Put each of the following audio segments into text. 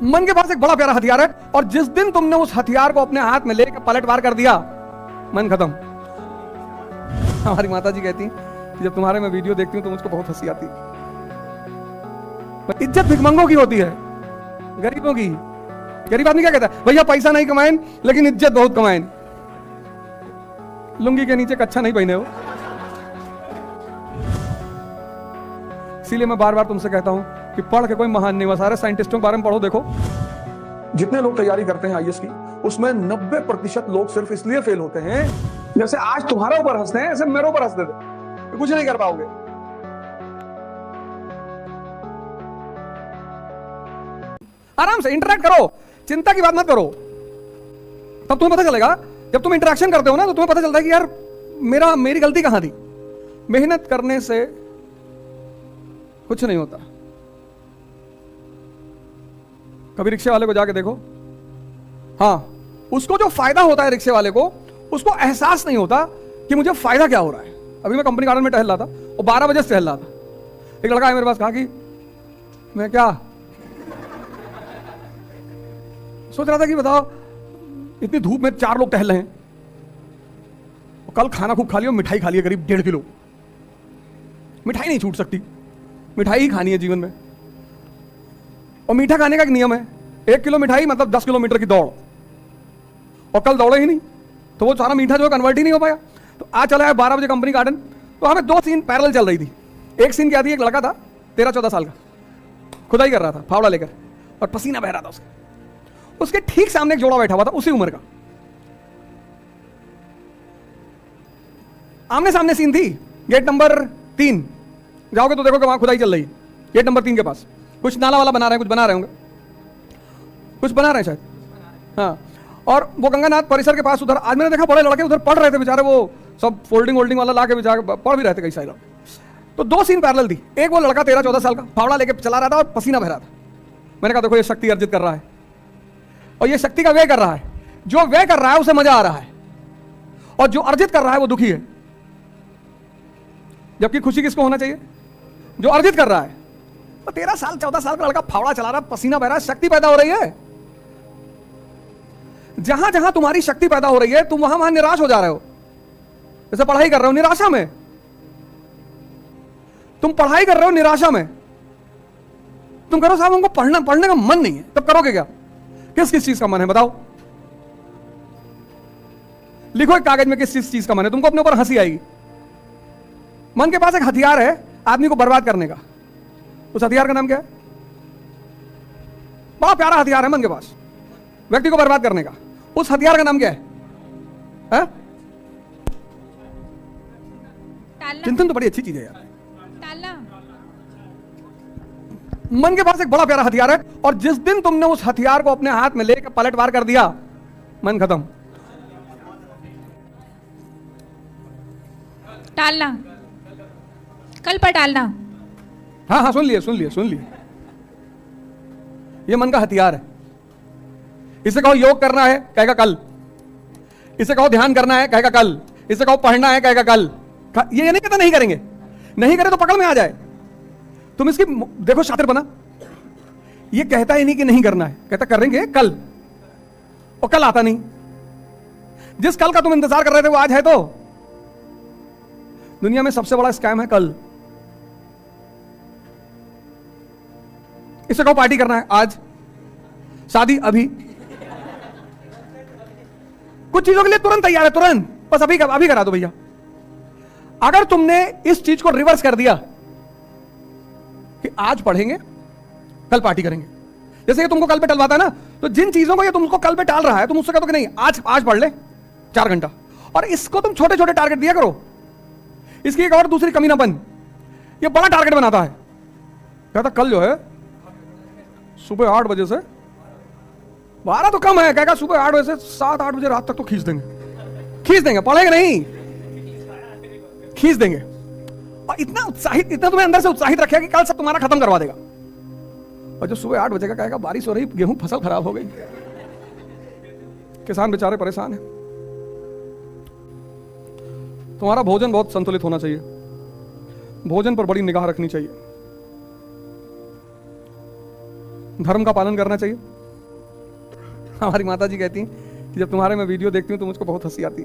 मन के पास एक बड़ा प्यारा हथियार है, और जिस दिन तुमने उस हथियार को अपने हाथ में लेकर पलटवार कर दिया, मन खत्म। हमारी माता जी कहती कि जब तुम्हारे मैं वीडियो देखती हूं तो मुझको बहुत हंसी आती है। इज्जत भिखमंगों की होती है, गरीबों की। गरीब आदमी क्या कहता है, भैया पैसा नहीं कमाएं लेकिन इज्जत बहुत कमाएं। लुंगी के नीचे कच्छा नहीं पहने हो। इसीलिए मैं बार बार तुमसे कहता हूं कि पढ़ के कोई महान नहीं हुआ। सारे साइंटिस्टों के बारे में पढ़ो, देखो जितने लोग तैयारी करते हैं आईएएस की, उसमें 90% लोग सिर्फ इसलिए फेल होते हैं, जैसे आज तुम्हारे ऊपर हंसते हैं ऐसे मेरे ऊपर हंसते थे, कुछ नहीं कर पाओगे। आराम से इंटरेक्ट करो, चिंता की बात मत करो। तब तुम्हें पता चलेगा, जब तुम इंटरेक्शन करते हो ना, तो तुम्हें पता चलता है कि यार मेरी गलती कहां थी। मेहनत करने से कुछ नहीं होता। कभी रिक्शे वाले को जाके देखो, हाँ, उसको जो फायदा होता है रिक्शे वाले को, उसको एहसास नहीं होता कि मुझे फायदा क्या हो रहा है। अभी मैं कंपनी गार्डन में टहल रहा था और 12 बजे से टहल रहा था। एक लड़का है मेरे पास, कहा कि मैं क्या सोच रहा था कि बताओ इतनी धूप में 4 लोग टहल रहे हैं, और कल खाना खूब खा लिया, मिठाई खा लिया करीब 1.5 किलो। मिठाई नहीं छूट सकती, मिठाई ही खानी है जीवन में। और मीठा खाने का एक नियम है, 1 किलो मिठाई मतलब 10 किलोमीटर की दौड़। और कल दौड़े ही नहीं, तो वो सारा मीठा जो कन्वर्ट ही नहीं हो पाया। तो आज चला है 12 बजे कंपनी गार्डन, तो हमें 2 सीन पैरेलल चल रही थी। एक सीन क्या थी, एक लड़का था 13-14 साल का, खुदाई कर रहा था फावड़ा लेकर, और पसीना बह रहा था उसके ठीक सामने एक जोड़ा बैठा हुआ था उसी उम्र का। आमने सामने सीन थी। गेट नंबर 3 जाओगे तो देखो कि वहां खुदाई चल रही है। गेट नंबर 3 के पास कुछ नाला वाला बना रहे हैं, कुछ बना रहे होंगे, कुछ बना रहे हैं शायद, हाँ। और वो गंगानाथ परिसर के पास उधर आज मैंने देखा बड़े लड़के उधर पढ़ रहे थे बेचारे, वो सब फोल्डिंग वोल्डिंग वाला ला के बेचारे पढ़ भी रहे थे कई सारे लोग। तो 2 सीन पैरेलल थी। एक वो लड़का 13-14 साल का फावड़ा लेके चला रहा था और पसीना बह रहा था। मैंने कहा देखो ये शक्ति अर्जित कर रहा है, और ये शक्ति का व्यय कर रहा है। जो व्यय कर रहा है उसे मजा आ रहा है, और जो अर्जित कर रहा है वो दुखी है। जबकि खुशी किसको होना चाहिए, जो अर्जित कर रहा है। तो 13 साल 14 साल का लड़का फावड़ा चला रहा, पसीना बह रहा, शक्ति पैदा हो रही है। जहां जहां तुम्हारी शक्ति पैदा हो रही है, तुम वहां निराश हो जा रहे हो। जैसे पढ़ाई कर रहे हो निराशा में, तुम पढ़ाई कर रहे हो निराशा में, तुम करो साहब हमको पढ़ने का मन नहीं है, तब करोगे क्या? किस किस चीज का मन है बताओ? लिखो एक कागज में किस चीज का मन है, तुमको अपने ऊपर हंसी आएगी। मन के पास एक हथियार है आदमी को बर्बाद करने का। उस हथियार का नाम क्या है? बड़ा प्यारा हथियार है मन के पास, व्यक्ति को बर्बाद करने का। उस हथियार का नाम क्या है? चिंतन तो बड़ी अच्छी चीज है यार। मन के पास एक बड़ा प्यारा हथियार है, और जिस दिन तुमने उस हथियार को अपने हाथ में लेकर पलटवार कर दिया, मन खत्म। टालना, कल पर टालना। हाँ हाँ, सुन लिए। ये मन का हथियार है। इसे कहो योग करना है, कहेगा कल। इसे कहो ध्यान करना है, कहेगा कल। इसे कहो पढ़ना है, कहेगा कल। ये नहीं कहता नहीं करेंगे, नहीं करे तो पकड़ में आ जाए। तुम इसकी देखो शातिर बना, ये कहता ही नहीं कि नहीं करना है, कहता करेंगे कल, और कल आता नहीं। जिस कल का तुम इंतजार कर रहे थे वो आज है। तो दुनिया में सबसे बड़ा स्कैम है कल। इसे कहो पार्टी करना है आज, शादी अभी। कुछ चीजों के लिए तुरंत तैयार है, तुरंत, बस अभी करा दो भैया। अगर तुमने इस चीज को रिवर्स कर दिया कि आज पढ़ेंगे कल पार्टी करेंगे, जैसे ये तुमको कल पे टलवाता है ना, तो जिन चीजों को ये तुमको कल पे टाल रहा है, तुम उससे कहते हो कि नहीं आज पढ़ ले 4 घंटा, और इसको तुम छोटे छोटे टारगेट दिया करो। इसकी एक और दूसरी कमी ना बन, ये बड़ा टारगेट बनाता है। कहता कल जो है सुबह 8 बजे से 12 तो कम है, कहेगा सुबह 8 बजे से 7-8 बजे रात तक तो खींच देंगे, पढ़ेंगे नहीं, खींच देंगे। और इतना तुम्हें अंदर से उत्साहित रखेगा कि कल सब तुम्हारा खत्म करवा देगा। और जो सुबह 8 बजे का कहेगा बारिश हो रही, गेहूं फसल खराब हो गई, किसान बेचारे परेशान हैं। तुम्हारा भोजन बहुत संतुलित होना चाहिए, भोजन पर बड़ी निगाह रखनी चाहिए, धर्म का पालन करना चाहिए। हमारी माता जी कहती कि जब तुम्हारे मैं वीडियो देखती हूँ तो मुझको बहुत हंसी आती।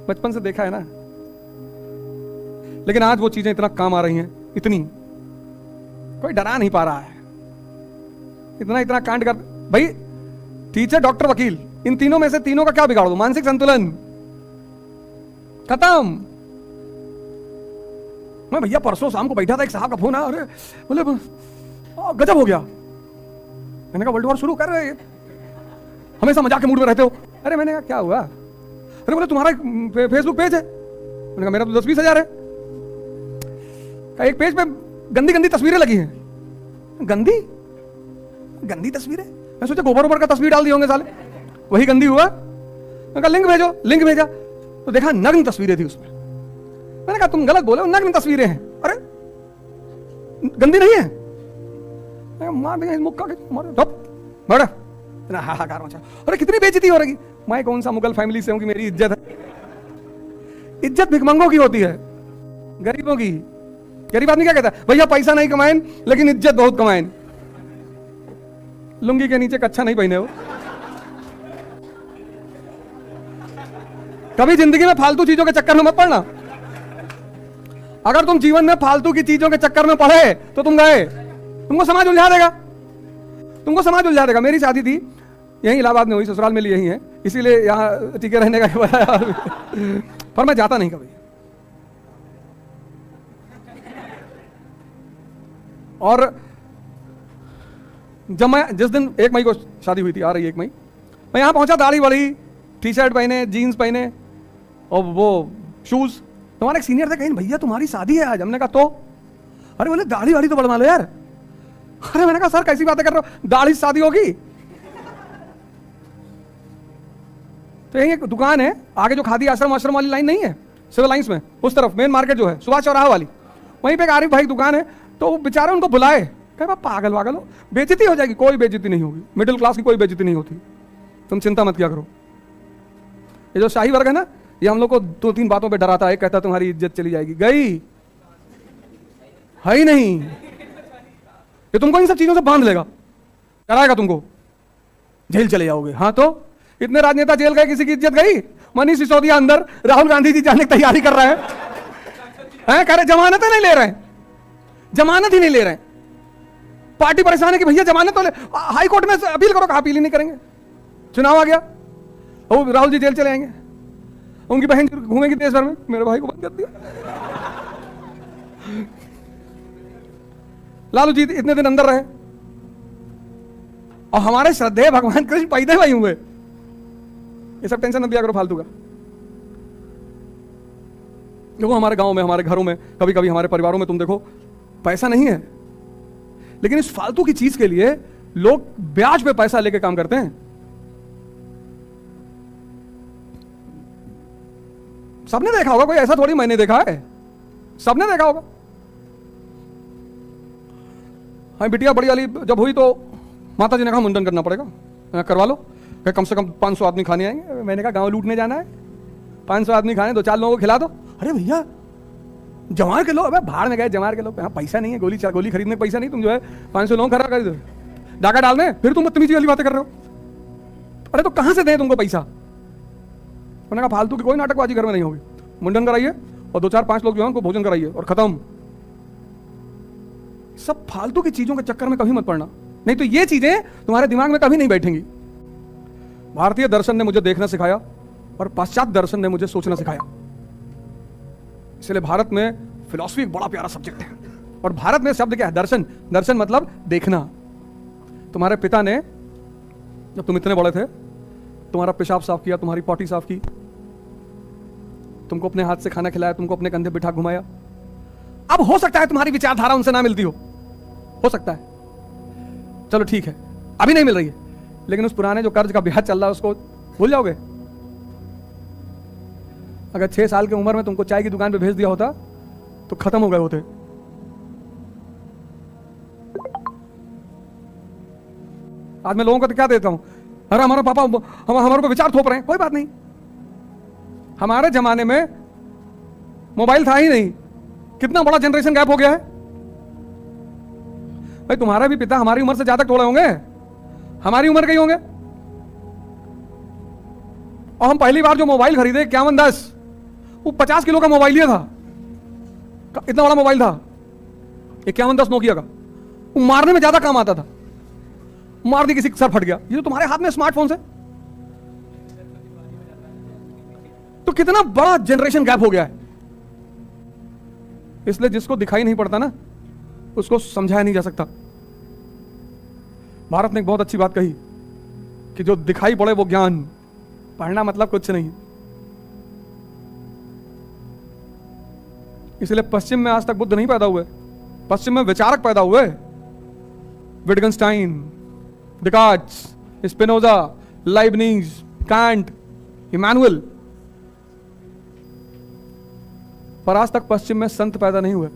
बचपन से देखा है ना, लेकिन आज वो चीजें इतना काम आ रही हैं, इतनी कोई डरा नहीं पा रहा है। इतना इतना कांड कर भाई, टीचर डॉक्टर वकील, इन तीनों में से तीनों का क्या बिगाड़ दो? मानसिक संतुलन खत्म। मैं भैया परसों शाम को बैठा था, एक साहब का फोन आया, अरे बोले गजब हो गया। मैंने कहा वर्ल्ड वॉर शुरू कर रहे, हमेशा मजाक के मूड में रहते हो। अरे मैंने कहा क्या हुआ? अरे बोले तुम्हारा फेसबुक पेज है। मैंने कहा मेरा तो 10-20 हजार है। एक पेज पे गंदी गंदी तस्वीरें लगी हैं। गंदी गंदी तस्वीरें? मैं सोचा गोबर ओबर का तस्वीर डाल दिए होंगे साले, वही गंदी हुआ। मैंने कहा लिंक भेजो, लिंक भेजा तो देखा नग्न तस्वीरें थी उसमें। मैंने कहा तुम गलत बोले, नग्न तस्वीरें हैं। अरे गंदी नहीं है। मार देंगे मुक्का के, मारे बड़ा हाहाकार मचा। अरे कितनी बेइज्जती हो रही। मैं कौन सा मुगल फैमिली से हूं कि मेरी इज्जत है? इज्जत भिखमंगों की होती है, गरीबों की। गरीब आदमी क्या कहता है? भैया पैसा नहीं कमाएं लेकिन इज्जत बहुत कमाएं। लुंगी के नीचे कच्छा नहीं पहने हो। कभी जिंदगी में फालतू चीजों के चक्कर में मत पड़ना। अगर तुम जीवन में फालतू की चीजों के चक्कर में पड़े तो तुम गए, तुमको समाज उलझा देगा, तुमको समाज उलझा देगा। मेरी शादी थी यहीं इलाहाबाद में हुई, ससुराल में यही है, इसीलिए यहां टिके रहने का बताया। पर मैं जाता नहीं कभी। और जब मैं जिस दिन 1 मई को शादी हुई थी, आ रही 1 मई, मैं यहां पहुंचा, दाढ़ी बड़ी, टी शर्ट पहने, जीन्स पहने और वो शूज। तुम्हारे एक सीनियर थे, कहीं भैया तुम्हारी शादी है आज। हमने कहा तो? अरे बोले दाढ़ी वाड़ी तो बढ़वा लो यार। अरे मैंने कहा सर कैसी बातें कर रहे हो, दाढ़ी से शादी होगी? तो यही एक दुकान है आगे, जो खादी आश्रम आश्रम वाली लाइन नहीं है, सिविल लाइंस में उस तरफ मेन मार्केट जो है सुभाष चौराहा वाली, वहीं पे एक आरिफ भाई दुकान है। तो वो बेचारे उनको बुलाए, कहे पागल वागल हो, बेइज्जती हो जाएगी। कोई बेइज्जती नहीं होगी, मिडिल क्लास की कोई बेइज्जती नहीं होती, तुम चिंता मत किया करो। ये जो शाही वर्ग है ना, ये हम लोग को 2-3 बातों पे डराता है। कहता तुम्हारी इज्जत चली जाएगी, गई है ही नहीं। ये तुमको इन सब चीजों से बांध लेगा, डराएगा तुमको, जेल चले जाओगे। हाँ तो इतने राजनेता जेल गए, किसी की इज्जत गई? मनीष सिसोदिया अंदर, राहुल गांधी जी जाने की तैयारी कर रहे हैं, कह रहे जमानत नहीं ले रहे हैं, जमानत ही नहीं ले रहे हैं। पार्टी परेशान है कि भैया जमानत तो ले, हाई कोर्ट में अपील करो। कहा अपील ही नहीं करेंगे, चुनाव आ गया, और राहुल जी जेल चले आएंगे, उनकी बहन घूमेगी देश भर में, मेरे भाई को बंद कर दिया। लालू जी इतने दिन अंदर रहे, और हमारे श्रद्धेय भगवान कृष्ण पैदे भाई हुए। ये सब टेंशन मत दिया करो फालतू का। देखो हमारे गांव में, हमारे घरों में, कभी कभी हमारे परिवारों में तुम देखो पैसा नहीं है, लेकिन इस फालतू की चीज के लिए लोग ब्याज पे पैसा लेके काम करते हैं। सबने देखा होगा, कोई ऐसा थोड़ी मैंने देखा है, सबने देखा होगा। हाँ बिटिया बड़ी वाली जब हुई तो माता जी ने कहा मुंडन करना पड़ेगा, करवा लो, कम से कम 500 आदमी खाने आएंगे। मैंने कहा गांव लूटने जाना है, 500 आदमी खाने, 2-4 लोगों को खिला दो। अरे भैया जमार के लो, अबे भाड़ में गए जमार के लो, हाँ पैसा नहीं है, गोली खरीदने का पैसा नहीं, तुम जो है 500 लोग खड़ा कर दो, डाका डालने, फिर तुम बदतमीजी वाली बातें कर रहे हो। अरे तो कहां से दें तुमको पैसा? मैंने कहा फालतू की कोई नाटकबाजी घर में नहीं होगी, मुंडन कराइए और 2-4-5 लोग जो है उनको भोजन कराइए और खत्म। सब फालतू की चीजों के चक्कर में कभी मत पड़ना, नहीं तो ये चीजें तुम्हारे दिमाग में कभी नहीं बैठेंगी। भारतीय दर्शन ने मुझे देखना सिखाया और पाश्चात्य दर्शन ने मुझे सोचना सिखाया। इसलिए भारत में फिलॉसफी एक बड़ा प्यारा सब्जेक्ट है। और भारत में शब्द क्या है? दर्शन। दर्शन मतलब देखना। तुम्हारे पिता ने जब तुम इतने बड़े थे, तुम्हारा पेशाब साफ किया, तुम्हारी पॉटी साफ की, तुमको अपने हाथ से खाना खिलाया, तुमको अपने कंधे बिठा घुमाया। अब हो सकता है तुम्हारी विचारधारा उनसे ना मिलती हो सकता है, चलो ठीक है, अभी नहीं मिल रही है, लेकिन उस पुराने जो कर्ज का ब्याज चल रहा है उसको भूल जाओगे? अगर 6 साल की उम्र में तुमको चाय की दुकान पे भेज दिया होता तो खत्म हो गए होते। आज मैं लोगों को तो क्या देता हूं, अरे हमारा पापा हमारे ऊपर विचार थोप रहे हैं। कोई बात नहीं, हमारे जमाने में मोबाइल था ही नहीं, कितना बड़ा जनरेशन गैप हो गया है। भाई तुम्हारा भी पिता हमारी उम्र से ज्यादा थोड़े होंगे, हमारी उम्र के ही होंगे। और हम पहली बार जो मोबाइल खरीदे 5110, वो 50 किलो का मोबाइल लिया था, इतना बड़ा मोबाइल था 5110 नोकिया का। वो मारने में ज्यादा काम आता था, मार दी किसी का सर फट गया। ये तो तुम्हारे हाथ में स्मार्टफोन से, तो कितना बड़ा जनरेशन गैप हो गया है। इसलिए जिसको दिखाई नहीं पड़ता ना, उसको समझाया नहीं जा सकता। भारत ने एक बहुत अच्छी बात कही कि जो दिखाई पड़े वो ज्ञान, पढ़ना मतलब कुछ नहीं। इसलिए पश्चिम में आज तक बुद्ध नहीं पैदा हुए, पश्चिम में विचारक पैदा हुए। विटगेंस्टाइन, डिकार्ट्स, स्पिनोजा, लाइबनीज, कांट, इमैनुअल। पर आज तक पश्चिम में संत पैदा नहीं हुए।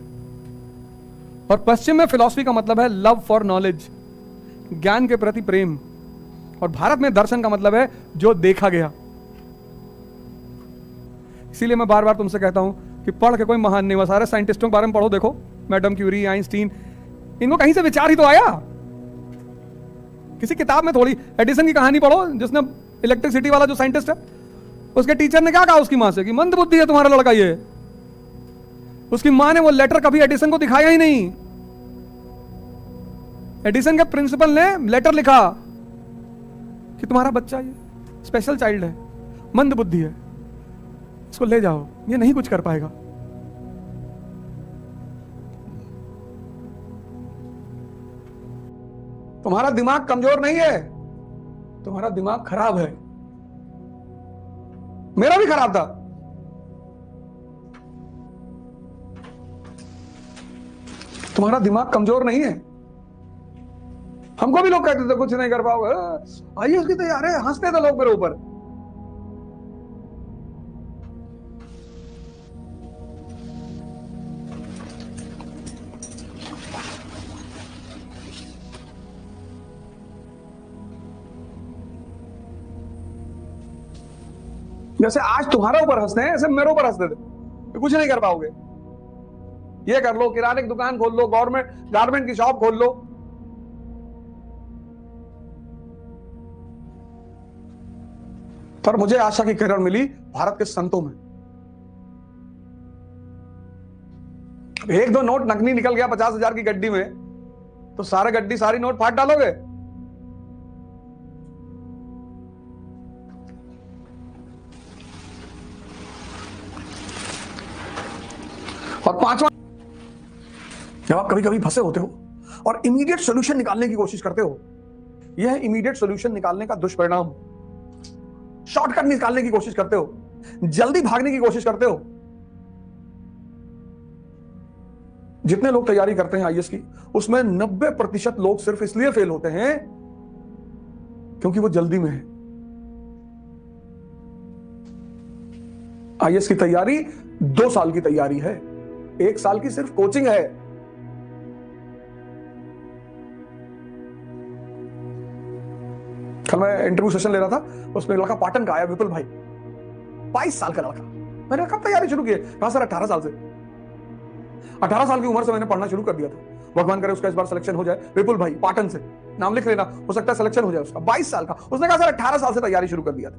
और पश्चिम में फिलॉसफी का मतलब है लव फॉर नॉलेज, ज्ञान के प्रति प्रेम। और भारत में दर्शन का मतलब है जो देखा गया। इसीलिए मैं बार बार तुमसे कहता हूं कि पढ़ के कोई महान नहीं हुआ। सारे साइंटिस्टों के बारे में पढ़ो, देखो मैडम क्यूरी, आइंस्टीन, इनको कहीं से विचार ही तो आया। किसी किताब में थोड़ी। एडिसन की कहानी पढ़ो, जिसने इलेक्ट्रिसिटी वाला जो साइंटिस्ट है, उसके टीचर ने क्या कहा उसकी मां से कि मंद बुद्धि है तुम्हारा लड़का ये। उसकी मां ने वो लेटर कभी एडिसन को दिखाया ही नहीं। एडिसन के प्रिंसिपल ने लेटर लिखा कि तुम्हारा बच्चा ये स्पेशल चाइल्ड है, मंद बुद्धि है, इसको ले जाओ, ये नहीं कुछ कर पाएगा। तुम्हारा दिमाग कमजोर नहीं है, तुम्हारा दिमाग खराब है। मेरा भी खराब था। तुम्हारा दिमाग कमजोर नहीं है। हमको भी लोग कहते थे कुछ नहीं कर पाओगे, आईएएस की तैयारी है, हंसते थे लोग मेरे ऊपर। जैसे आज तुम्हारे ऊपर हंसते हैं, ऐसे मेरे ऊपर हंसते थे कि कुछ नहीं कर पाओगे। ये कर लो, किराने की दुकान खोल लो, गारमेंट की शॉप खोल लो। पर मुझे आशा की किरण मिली भारत के संतों में। एक दो नोट नकली निकल गया 50,000 की गड्डी में, तो सारे गड्डी सारी नोट फाड़ डालोगे? और पांचवा, जब आप कभी कभी फंसे होते हो और इमीडिएट सॉल्यूशन निकालने की कोशिश करते हो, यह इमीडिएट सॉल्यूशन निकालने का दुष्परिणाम। शॉर्टकट निकालने की कोशिश करते हो, जल्दी भागने की कोशिश करते हो। जितने लोग तैयारी करते हैं आईएएस की, उसमें 90% लोग सिर्फ इसलिए फेल होते हैं क्योंकि वो जल्दी में है। आईएएस की तैयारी 2 साल की तैयारी है, 1 साल की सिर्फ कोचिंग है। कल मैं इंटरव्यू सेशन ले रहा था, उसमें लड़का पाटन का आया, विपुल भाई, 22 साल का लड़का। मैंने कब तैयारी शुरू की? कहा सर 18 साल से। 18 साल की उम्र से मैंने पढ़ना शुरू कर दिया था। भगवान करे उसका इस बार सिलेक्शन हो जाए। विपुल भाई पाटन से, नाम लिख लेना, हो सकता है सिलेक्शन हो जाए उसका। 22 साल का। उसने कहा सर 18 साल से तैयारी शुरू कर दिया था।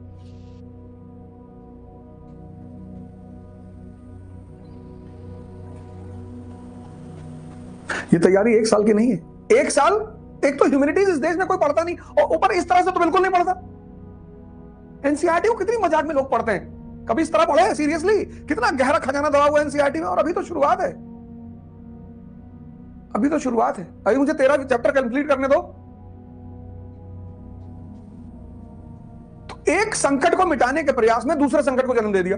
ये तैयारी 1 साल की नहीं है। 1 साल, एक तो ह्यूमैनिटीज इस देश में कोई पढ़ता नहीं, और ऊपर इस तरह से तो बिल्कुल नहीं पढ़ता। एनसीईआरटी को कितनी मजाक में लोग पढ़ते हैं, कभी इस तरह पढ़े सीरियसली? कितना गहरा खजाना दबा हुआ है एनसीईआरटी में, और अभी तो शुरुआत है। अभी तो शुरुआत है। अभी मुझे 13 चैप्टर कंप्लीट करने दो। तो एक संकट को मिटाने के प्रयास में दूसरे संकट को जन्म दे दिया।